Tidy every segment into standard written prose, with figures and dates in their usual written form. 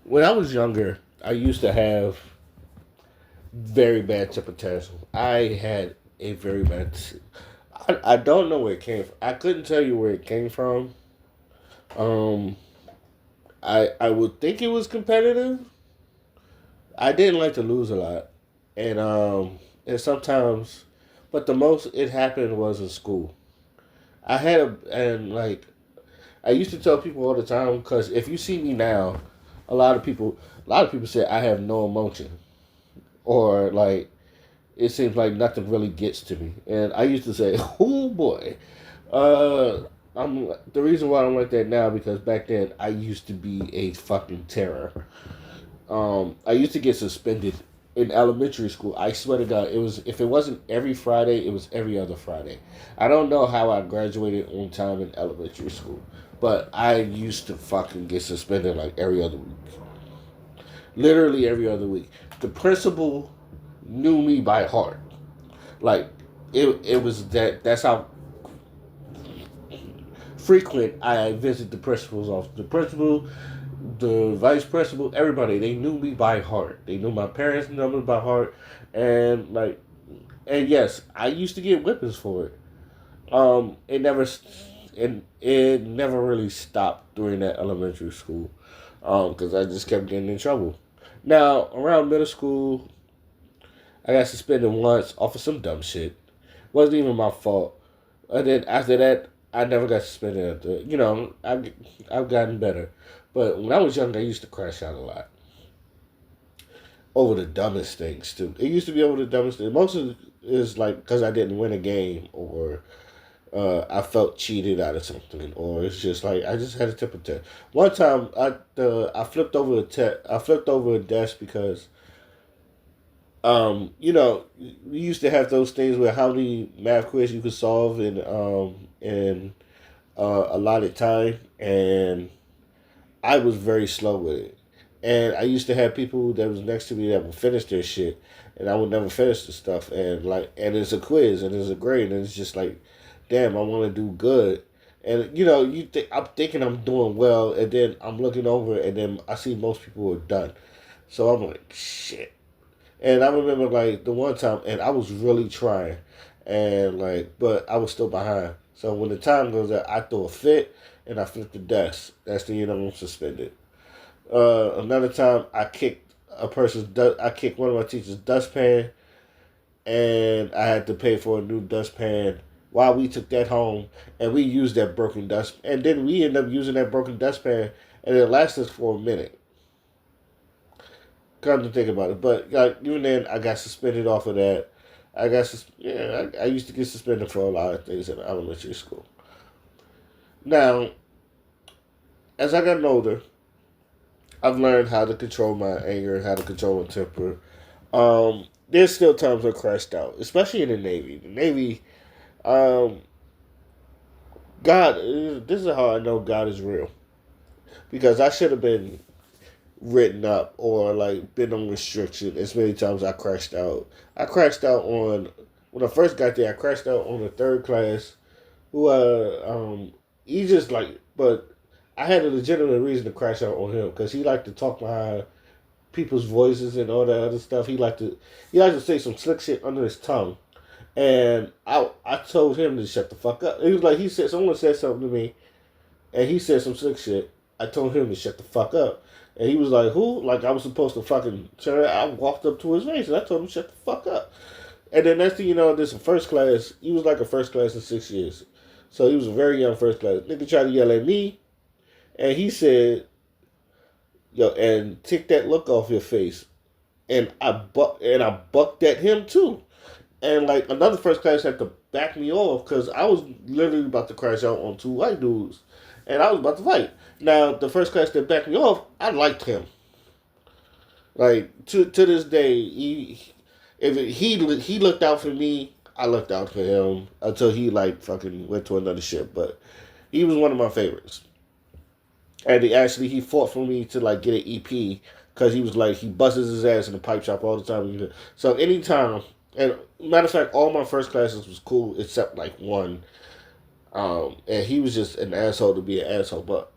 When I was younger, I used to have very bad temper tantrum. I had a very bad. I don't know where it came from. I couldn't tell you where it came from. Um, I would think it was competitive. I didn't like to lose a lot, and sometimes, but the most it happened was in school. I had a and like I used to tell people all the time because if you see me now, a lot of people say I have no emotion or like it seems like nothing really gets to me. And I used to say, "Oh boy, uh, I'm the reason why I'm like that now because back then I used to be a fucking terror. I used to get suspended in elementary school. I swear to God, it was if it wasn't every Friday, it was every other Friday. I don't know how I graduated on time in elementary school, but I used to fucking get suspended like every other week, literally every other week. The principal knew me by heart. Like it was that's how frequent I visit the principal's office. The principal, the vice principal, everybody, they knew me by heart. They knew my parents' number by heart. And like and yes, I used to get whippings for it. It never it never really stopped during that elementary school. Because I just kept getting in trouble. Now, around middle school, I got suspended once off of some dumb shit. Wasn't even my fault. And then after that, I never got suspended. After I've gotten better, but when I was young, I used to crash out a lot over the dumbest things too. It used to be over the dumbest things. Most of it is like because I didn't win a game or I felt cheated out of something, or it's just like I just had a temper tantrum. One time, I flipped over I flipped over a desk because we used to have those things where how many math quiz you could solve in allotted time, and I was very slow with it. And I used to have people that was next to me that would finish their shit, and I would never finish the stuff. And it's a quiz and it's a grade, and it's just like, damn, I want to do good. And I'm thinking I'm doing well, and then I'm looking over, and then I see most people are done. So I'm like, shit. And I remember like the one time, and I was really trying, and but I was still behind. So when the time goes out, I throw a fit and I flip the desk. That's the end I'm suspended. Another time, I kicked one of my teacher's dustpan, and I had to pay for a new dustpan. While we took that home, and we used that broken dust, and then we ended up using that broken dustpan, and it lasted us for a minute. Come to think about it, but even then, I got suspended off of that. I used to get suspended for a lot of things in elementary school. Now, as I got older, I've learned how to control my anger and how to control my temper. There's still times I crashed out, especially in the Navy. The Navy, um, God, this is how I know God is real because I should have been written up or like been on restriction as many times I crashed out. I crashed out on when I first got there. I crashed out on the third class. Who he just like, but I had a legitimate reason to crash out on him because he liked to talk behind people's voices and all that other stuff. He liked to say some slick shit under his tongue. And I told him to shut the fuck up. He was like he said someone said something to me and he said some slick shit. I told him to shut the fuck up. And he was like, who? Like I was supposed to fucking turn it. I walked up to his face and I told him to shut the fuck up. And then next thing you know, this first class, he was like a first class in 6 years. So he was a very young first class. Nigga tried to yell at me and he said, yo, and take that look off your face. And I bucked at him too. And like another first class had to back me off because I was literally about to crash out on two white dudes, and I was about to fight. Now the first class that backed me off, I liked him. Like to this day, he looked out for me, I looked out for him until he like fucking went to another ship. But he was one of my favorites, and he fought for me to like get an EP because he was like he busts his ass in the pipe shop all the time. So anytime, and matter of fact, all my first classes was cool except like one. And he was just an asshole to be an asshole. But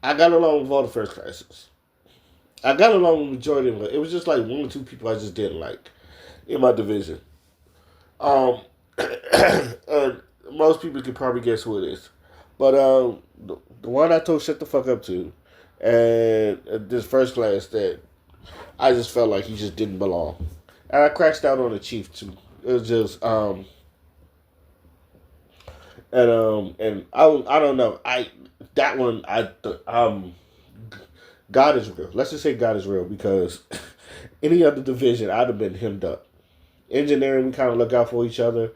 I got along with all the first classes. I got along with the majority of them. It was just like one or two people I just didn't like in my division. Um, and most people could probably guess who it is. But the one I told shut the fuck up to, and this first class that I just felt like he just didn't belong. And I crashed out on the chief too. It was just and I don't know. That one God is real. Let's just say God is real because any other division I'd have been hemmed up. Engineering we kind of look out for each other,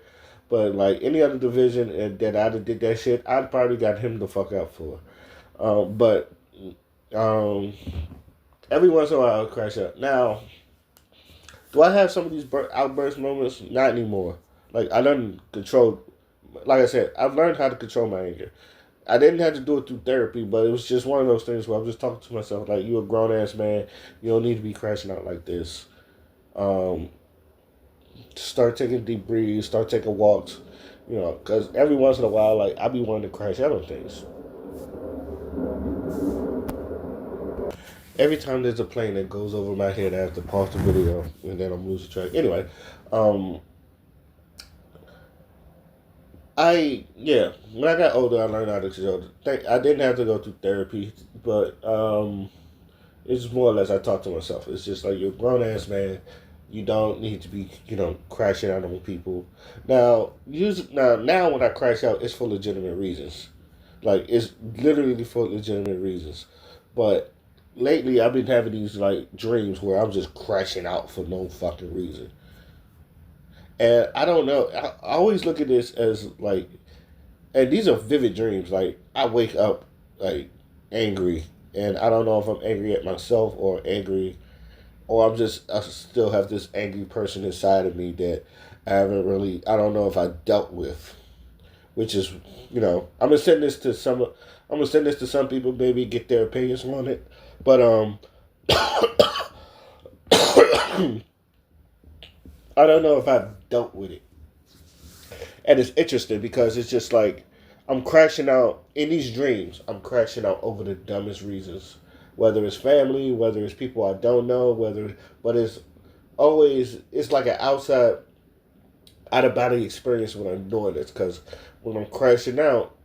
but like any other division and that I'd have did that shit, I'd probably got him the fuck out for. But um, every once in a while I'll crash out. Now, do I have some of these outburst moments? Not anymore. Like I done control. Like I said, I've learned how to control my anger. I didn't have to do it through therapy, but it was just one of those things where I'm just talking to myself like, "You a grown ass man. You don't need to be crashing out like this. Um, start taking deep breaths. Start taking walks. You know, because every once in a while, like I be wanting to crash out on things. Every time there's a plane that goes over my head, I have to pause the video, and then I'm losing track. Anyway, um, when I got older, I learned how to control. I didn't have to go through therapy, but it's more or less I talk to myself. It's just like you're a grown ass man. You don't need to be, crashing out on people. Now when I crash out, it's for legitimate reasons. Like it's literally for legitimate reasons. But lately, I've been having these like dreams where I'm just crashing out for no fucking reason. And I don't know. I always look at this as like, and these are vivid dreams. Like I wake up like angry, and I don't know if I'm angry at myself or angry, or I still have this angry person inside of me that I don't know if I dealt with, which is, I'm gonna send this to some people, maybe get their opinions on it, but I don't know if I've dealt with it. And it's interesting because it's just like I'm crashing out in these dreams. I'm crashing out over the dumbest reasons, whether it's family, whether it's people I don't know, but it's like an out of body experience when I'm doing this. Because when I'm crashing out,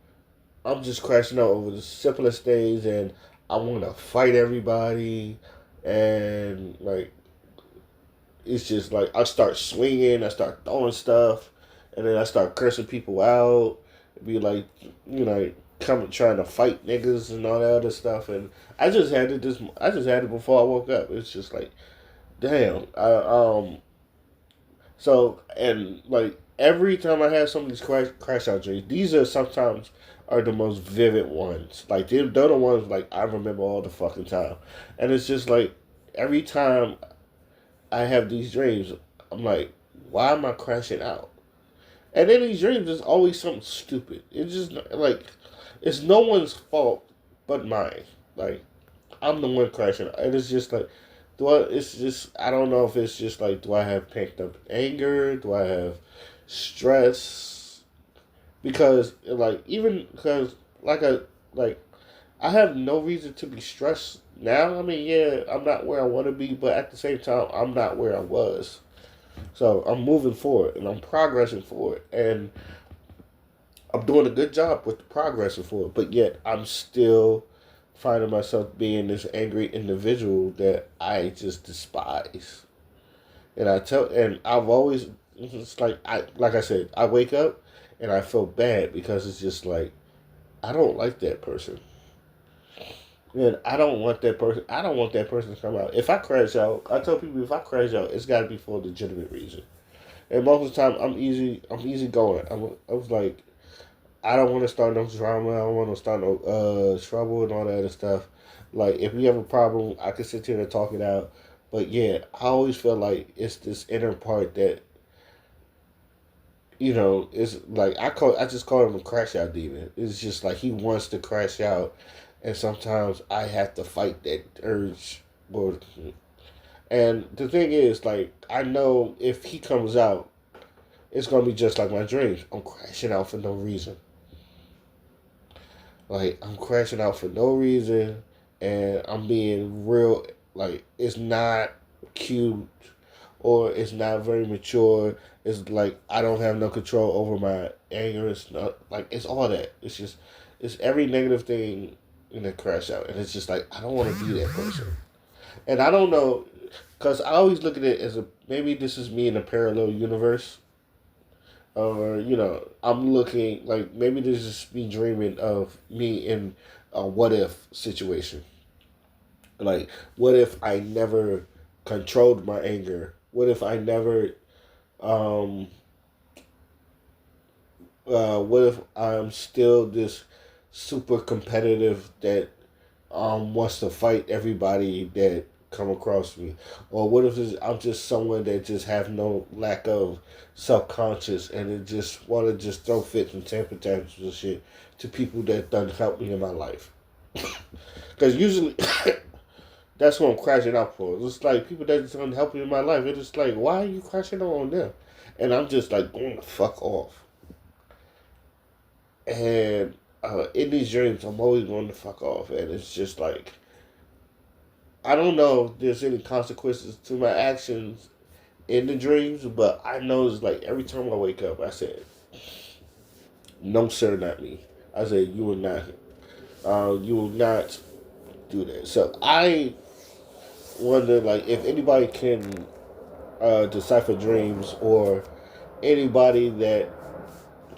I'm just crashing out over the simplest things, and I want to fight everybody, and like it's just like I start swinging, I start throwing stuff, and then I start cursing people out, be like, come trying to fight niggas and all that other stuff, and I just had it before I woke up. It's just like, damn. So and like every time I have some of these crash out dreams, these are sometimes are the most vivid ones. Like they're the ones like I remember all the fucking time, and it's just like every time I have these dreams, I'm like, why am I crashing out? And in these dreams, there's always something stupid. It's just like, it's no one's fault but mine. Like, I'm the one crashing out. And it's just like, I don't know if it's just like, do I have pent up anger? Do I have stress? Because, like, like, I have no reason to be stressed now. I mean, yeah, I'm not where I want to be, but at the same time, I'm not where I was. So I'm moving forward and I'm progressing forward, and I'm doing a good job with the progressing forward. But yet, I'm still finding myself being this angry individual that I just despise. And I've always, it's like I said, I wake up and I feel bad because it's just like I don't like that person. And I don't want that person. I don't want that person to come out. If I crash out, I tell people if I crash out, it's got to be for a legitimate reason. And most of the time, I'm easy. I'm easy going. I was like, I don't want to start no drama. I don't want to start no trouble and all that other stuff. Like if we have a problem, I can sit here and talk it out. But yeah, I always feel like it's this inner part that it's like I just call him a crash out demon. It's just like he wants to crash out, and sometimes I have to fight that urge. Or, and the thing is, like I know if he comes out, it's gonna be just like my dreams. I'm crashing out for no reason. Like I'm crashing out for no reason, and I'm being real. like it's not cute or it's not very mature. It's like I don't have no control over my anger. It's not like it's all that. It's just it's every negative thing in a crash out, and it's just like I don't want to be that person. And I don't know, cause I always look at it as a maybe this is me in a parallel universe, or I'm looking like maybe this is me dreaming of me in a what if situation. Like, what if I never controlled my anger? What if I never um what if I'm still this super competitive that wants to fight everybody that come across me, or what if I'm just someone that just have no lack of self conscious and it just want to just throw fits and temper tantrums and shit to people that done help me in my life. Because usually that's what I'm crashing out for. It's like people that done help me in my life. It's just like why are you crashing out on them? And I'm just like going the fuck off. And in these dreams, I'm always going to fuck off, and it's just like I don't know if there's any consequences to my actions in the dreams, but I know it's like every time I wake up, I said, "No, sir, not me." I said, you will not do that." So I wonder, like, if anybody can decipher dreams or anybody that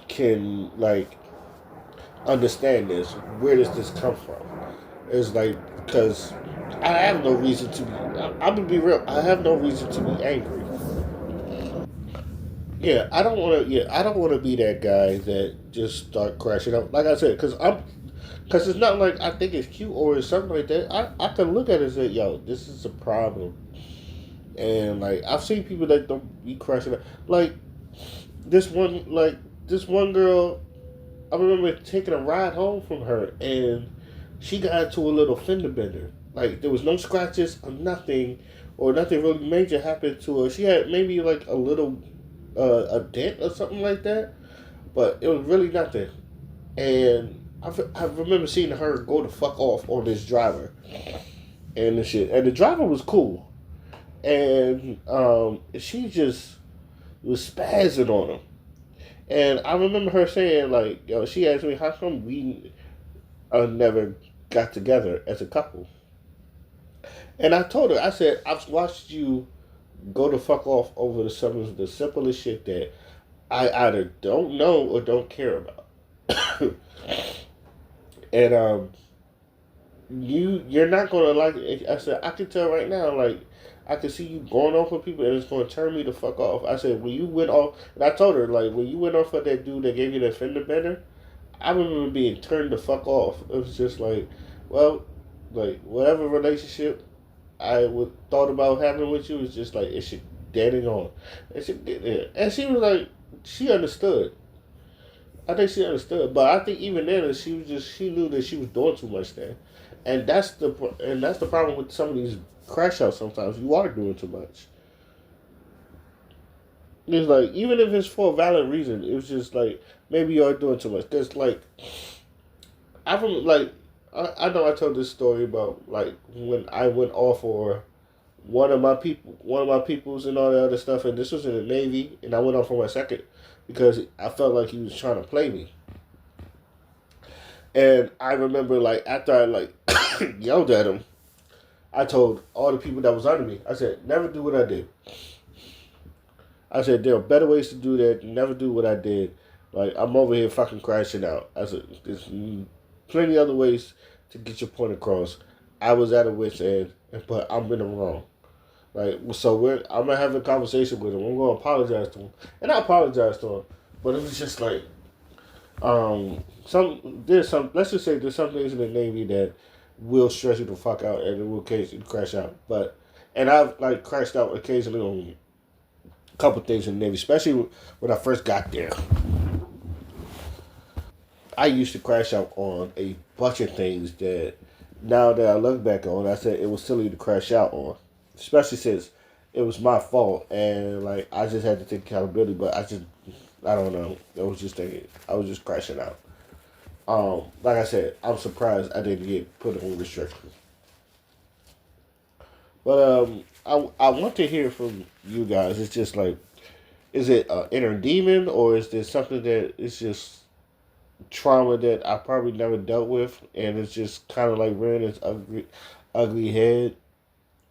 can like understand this. Where does this come from? It's like because I have no reason to be. I'm gonna be real. I have no reason to be angry. Yeah, I don't want to. Yeah, I don't want to be that guy that just start crashing up. Like I said, because it's not like I think it's cute or it's something like that. I can look at it and say, "Yo, this is a problem." And like I've seen people that don't be crashing up. This one, like this one girl, I remember taking a ride home from her, and she got into a little fender bender. Like there was no scratches or nothing, or nothing really major happened to her. She had maybe like a little a dent or something like that, but it was really nothing. And I remember seeing her go to fuck off on this driver and the shit. And the driver was cool, and she just was spazzing on him. And I remember her saying like, yo, she asked me how come we never got together as a couple. And I told her, I said, I've watched you go to fuck off over some of the simplest shit that I either don't know or don't care about. And you're not gonna like it. I said, I can tell right now, like I can see you going off with people and it's gonna turn me the fuck off. I said, when you went off and I told her, like, when you went off of that dude that gave you that fender bender, I remember being turned the fuck off. It was just like, well, like whatever relationship I would thought about having with you is just like it should dead and gone. And she did it. And she was like she understood. I think she understood. But I think even then she knew that she was doing too much then. And that's the problem with some of these crash outs sometimes. You are doing too much. It's like even if it's for a valid reason, it was just like maybe you're doing too much. Cause like I from like I know I told this story about like when I went off for one of my peoples and all the other stuff, and this was in the Navy, and I went off for my second because I felt like he was trying to play me. And I remember like after I like yelled at him, I told all the people that was under me, I said, never do what I did. I said there are better ways to do that. Never do what I did. Like I'm over here fucking crashing out. I said there's plenty other ways to get your point across. I was at a wit's end, but I'm in the wrong. Like so, I'm gonna have a conversation with him. I'm gonna apologize to him, and I apologize to him. But it was just like there's some. Let's just say there's some things in the Navy that will stress you the fuck out and it will case you crash out. But and I've like crashed out occasionally on a couple things in the Navy, especially when I first got there. I used to crash out on a bunch of things that now that I look back on, I said it was silly to crash out on, especially since it was my fault and like I just had to take accountability. But I don't know. I was just crashing out. Like I said, I'm surprised I didn't get put on restrictions. But I want to hear from you guys. It's just like, is it an inner demon, or is there something that is just trauma that I probably never dealt with, and it's just kind of like rearing its ugly head?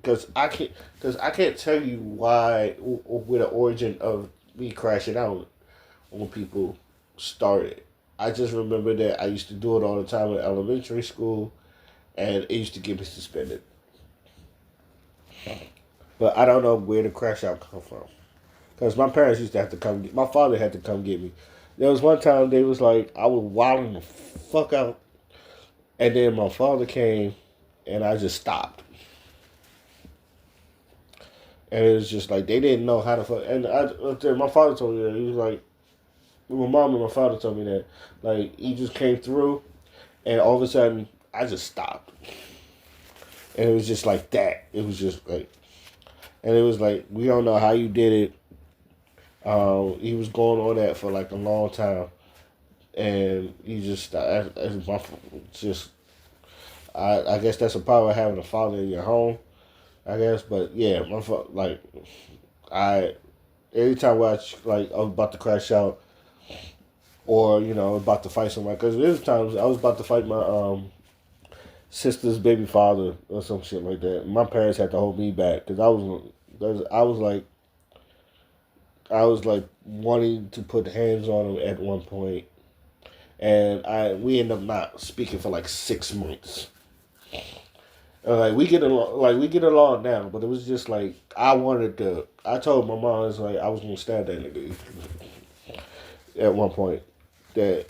Because I can't tell you why or where the origin of me crashing out when people started. I just remember that I used to do it all the time in elementary school, and it used to get me suspended. But I don't know where the crash out come from. Because my parents used to have to come get my father had to come get me. There was one time they was like, I was wilding the fuck out. And then my father came and I just stopped. And it was just like, they didn't know how to fuck. And my father told me that. He was like, my mom and my father told me that. Like, he just came through and all of a sudden, I just stopped. And it was just like that. It was just like, and it was like, we don't know how you did it. He was going on that for like a long time, and he just just I guess that's a part of having a father in your home. I guess, but yeah, like I every time I was about to crash out, or about to fight somebody, because there's times I was about to fight my sister's baby father or some shit like that. My parents had to hold me back because I was like wanting to put hands on him at one point, and we ended up not speaking for like 6 months. Like we get along now, but it was just like I wanted to. I told my mom it's like I was gonna stab that nigga at one point. That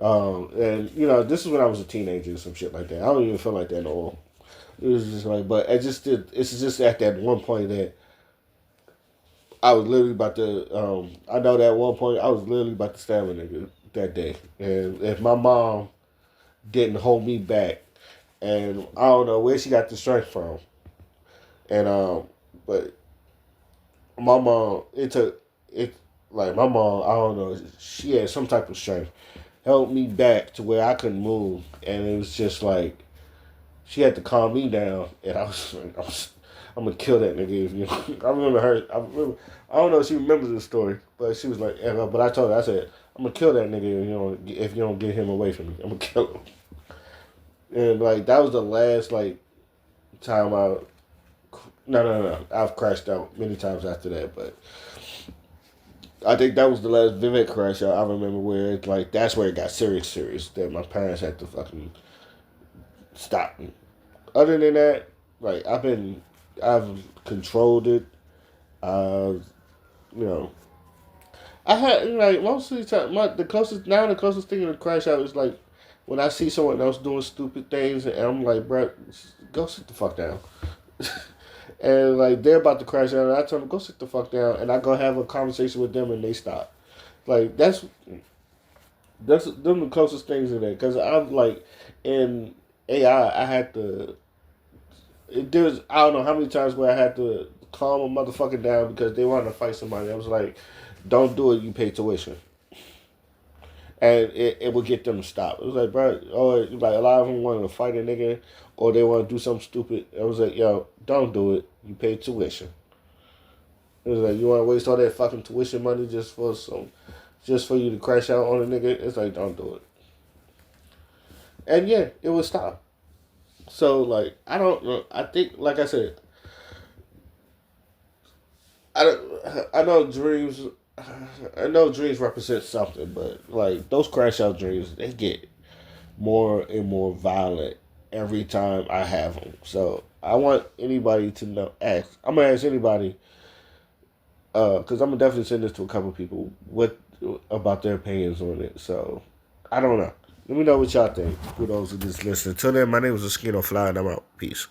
and this is when I was a teenager or some shit like that. I don't even feel like that no more. It was just like, but it's just at that one point that I was literally about to. I know that at one point I was literally about to stab a nigga that day, and if my mom didn't hold me back, and I don't know where she got the strength from, and but my mom, it took it like my mom. I don't know, she had some type of strength, held me back to where I couldn't move, and it was just like she had to calm me down, and I'm gonna kill that nigga. If you I remember her. I don't know if she remembers the story, but she was like, but I told her, I said, I'm gonna kill that nigga if you don't get him away from me. I'm gonna kill him. And like that was the last like time no. I've crashed out many times after that, but I think that was the last vivid crash out I remember where it's like that's where it got serious that my parents had to fucking stop me. Other than that, like I've controlled it. Uh, you know, I had like most of the time the closest thing to crash out is like when I see someone else doing stupid things and I'm like, bro, go sit the fuck down. And like they're about to crash out, and I tell them go sit the fuck down, and I go have a conversation with them, and they stop. Like that's them the closest things to that, because I'm like in AI, I had to. There's I don't know how many times where I had to calm a motherfucker down because they wanted to fight somebody. I was like, don't do it. You pay tuition, and it would get them to stop. It was like, bro, or like a lot of them wanted to fight a nigga, or they want to do something stupid. I was like, yo, don't do it. You pay tuition. It was like, you want to waste all that fucking tuition money just for you to crash out on a nigga? It's like, don't do it. And yeah, it would stop. So like, I don't know. I think, like I said, I don't. I know dreams represent something, but like those crash out dreams, they get more and more violent every time I have them. So I want anybody to know. I'm gonna ask anybody, because I'm gonna definitely send this to a couple people. What about their opinions on it? So I don't know. Let me know what y'all think. For those who just listen. Till then, my name is Eskino Fly, and I'm out. Peace.